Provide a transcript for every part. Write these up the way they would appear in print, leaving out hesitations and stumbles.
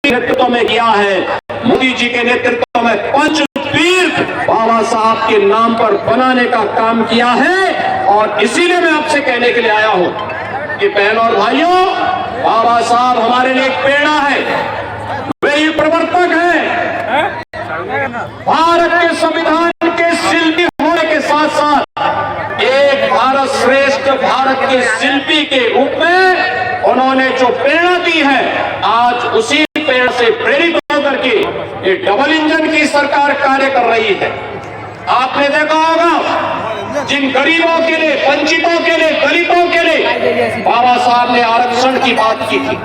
नेतृत्व में किया है, मोदी जी के नेतृत्व में पंच तीर्थ बाबा साहब के नाम पर बनाने का काम किया है। और इसीलिए मैं आपसे कहने के लिए आया हूं कि बहनों और भाइयों, बाबा साहब हमारे लिए एक प्रेरणा है, वे ही प्रवर्तक है। भारत के संविधान के शिल्पी होने के साथ साथ एक भारत श्रेष्ठ भारत के शिल्पी के रूप में उन्होंने जो प्रेरणा दी है, आज उसी प्रेरणा से प्रेरित होकर के ये डबल इंजन की सरकार कार्य कर रही है। आपने देखा होगा जिन गरीबों के लिए, वंचितों के लिए, दलितों के लिए बाबा साहब ने आरक्षण की बात की थी,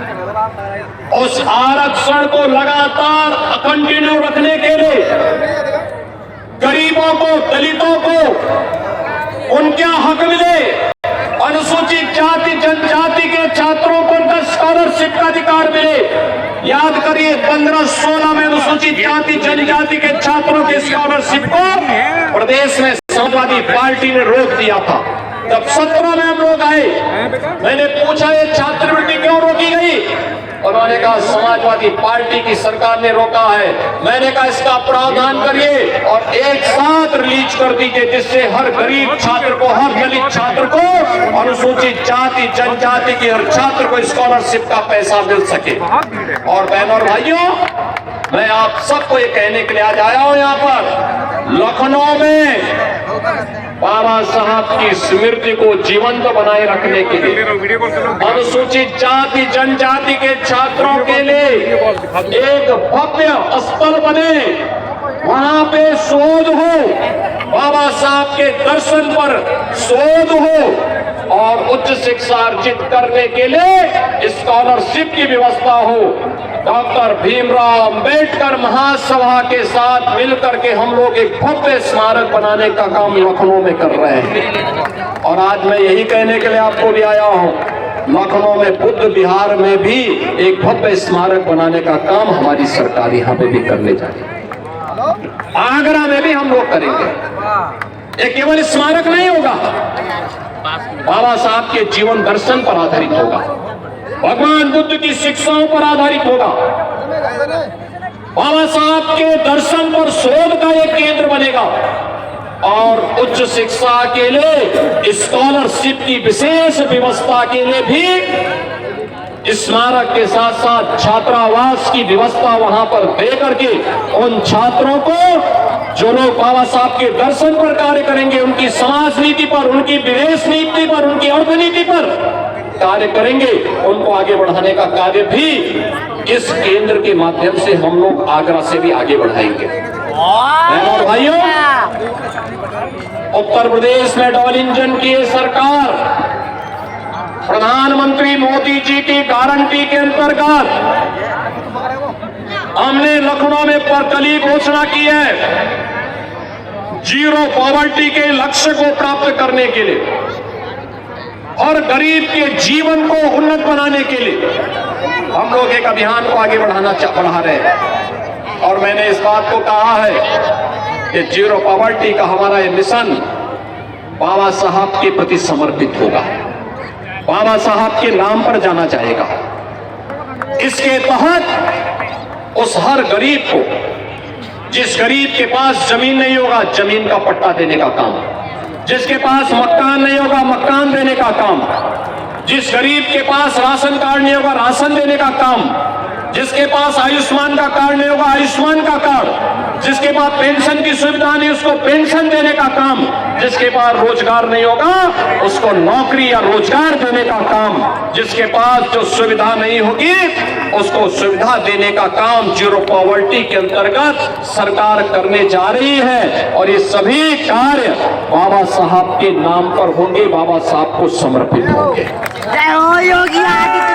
उस आरक्षण को लगातार कंटिन्यू रखने के लिए गरीबों को, दलितों को उनके हक मिले, अनुसूचित जाति जनजाति के छात्रों को स्कॉलरशिप का अधिकार मिले। याद करिए 15-16 में अनुसूचित जाति जनजाति के छात्रों के स्कॉलरशिप को प्रदेश में समाजवादी पार्टी ने रोक दिया था। जब 17 में हम लोग आए, मैंने पूछा ये छात्रवृत्ति क्यों रोकी गई? उन्होंने कहा समाजवादी पार्टी की सरकार ने रोका है। मैंने कहा इसका प्रावधान करिए और एक साथ रिलीज कर दीजिए, जिससे हर गरीब छात्र को, हर दलित छात्र को, अनुसूचित जाति जनजाति के हर छात्र को स्कॉलरशिप का पैसा मिल सके। और बहनों और भाइयों, मैं आप सबको ये कहने के लिए आज आया हूं यहाँ पर, लखनऊ में बाबा साहब की स्मृति को जीवंत बनाए रखने के लिए, अनुसूचित जाति जनजाति के छात्रों के लिए एक भव्य स्थल बने, वहां पे शोध हो, बाबा साहब के दर्शन पर शोध हो और उच्च शिक्षा अर्जित करने के लिए स्कॉलरशिप की व्यवस्था हो। डॉक्टर भीमराव अंबेडकर महासभा के साथ मिलकर के हम लोग एक भव्य स्मारक बनाने का काम लखनऊ में कर रहे हैं। और आज मैं यही कहने के लिए आपको भी आया हूं, लखनऊ में बुद्ध विहार में भी एक भव्य स्मारक बनाने का काम हमारी सरकार यहाँ पे भी करने जा रही है। आगरा में भी हम लोग करेंगे। ये केवल स्मारक नहीं होगा, बाबा साहब के जीवन दर्शन पर आधारित होगा, भगवान बुद्ध की शिक्षाओं पर आधारित होगा, बाबा साहब के दर्शन पर शोध का एक केंद्र बनेगा और उच्च शिक्षा के लिए स्कॉलरशिप की विशेष व्यवस्था के लिए भी स्मारक के साथ साथ छात्रावास की व्यवस्था वहां पर दे करके उन छात्रों को, जो लोग बाबा साहब के दर्शन पर कार्य करेंगे, उनकी समाज नीति पर, उनकी विदेश नीति पर, उनकी अर्थनीति पर कार्य करेंगे, उनको आगे बढ़ाने का कार्य भी इस केंद्र के माध्यम से हम लोग आगरा से भी आगे बढ़ाएंगे। और भाइयों, उत्तर प्रदेश में डबल इंजन की सरकार प्रधानमंत्री मोदी जी की गारंटी के अंतर्गत हमने लखनऊ में कल घोषणा की है, जीरो पॉवर्टी के लक्ष्य को प्राप्त करने के लिए और गरीब के जीवन को उन्नत बनाने के लिए हम लोग एक अभियान को आगे बढ़ा रहे हैं। और मैंने इस बात को कहा है कि जीरो पॉवर्टी का हमारा ये मिशन बाबा साहब के प्रति समर्पित होगा, बाबा साहब के नाम पर जाना जाएगा। इसके तहत उस हर गरीब को, जिस गरीब के पास जमीन नहीं होगा, जमीन का पट्टा देने का काम, जिसके पास मकान नहीं होगा, मकान देने का काम, जिस गरीब के पास राशन कार्ड नहीं होगा, राशन देने का काम, जिसके पास आयुष्मान का कार्ड नहीं होगा, आयुष्मान का कार्ड, जिसके पास पेंशन की सुविधा नहीं, उसको पेंशन देने का काम, जिसके पास रोजगार नहीं होगा उसको नौकरी या रोजगार देने का काम, जिसके पास जो सुविधा नहीं होगी उसको सुविधा देने का काम जीरो पॉवर्टी के अंतर्गत सरकार करने जा रही है। और ये सभी कार्य बाबा साहब के नाम पर होंगे, बाबा साहब को समर्पित होंगे। जय हो योगी आदित्यनाथ।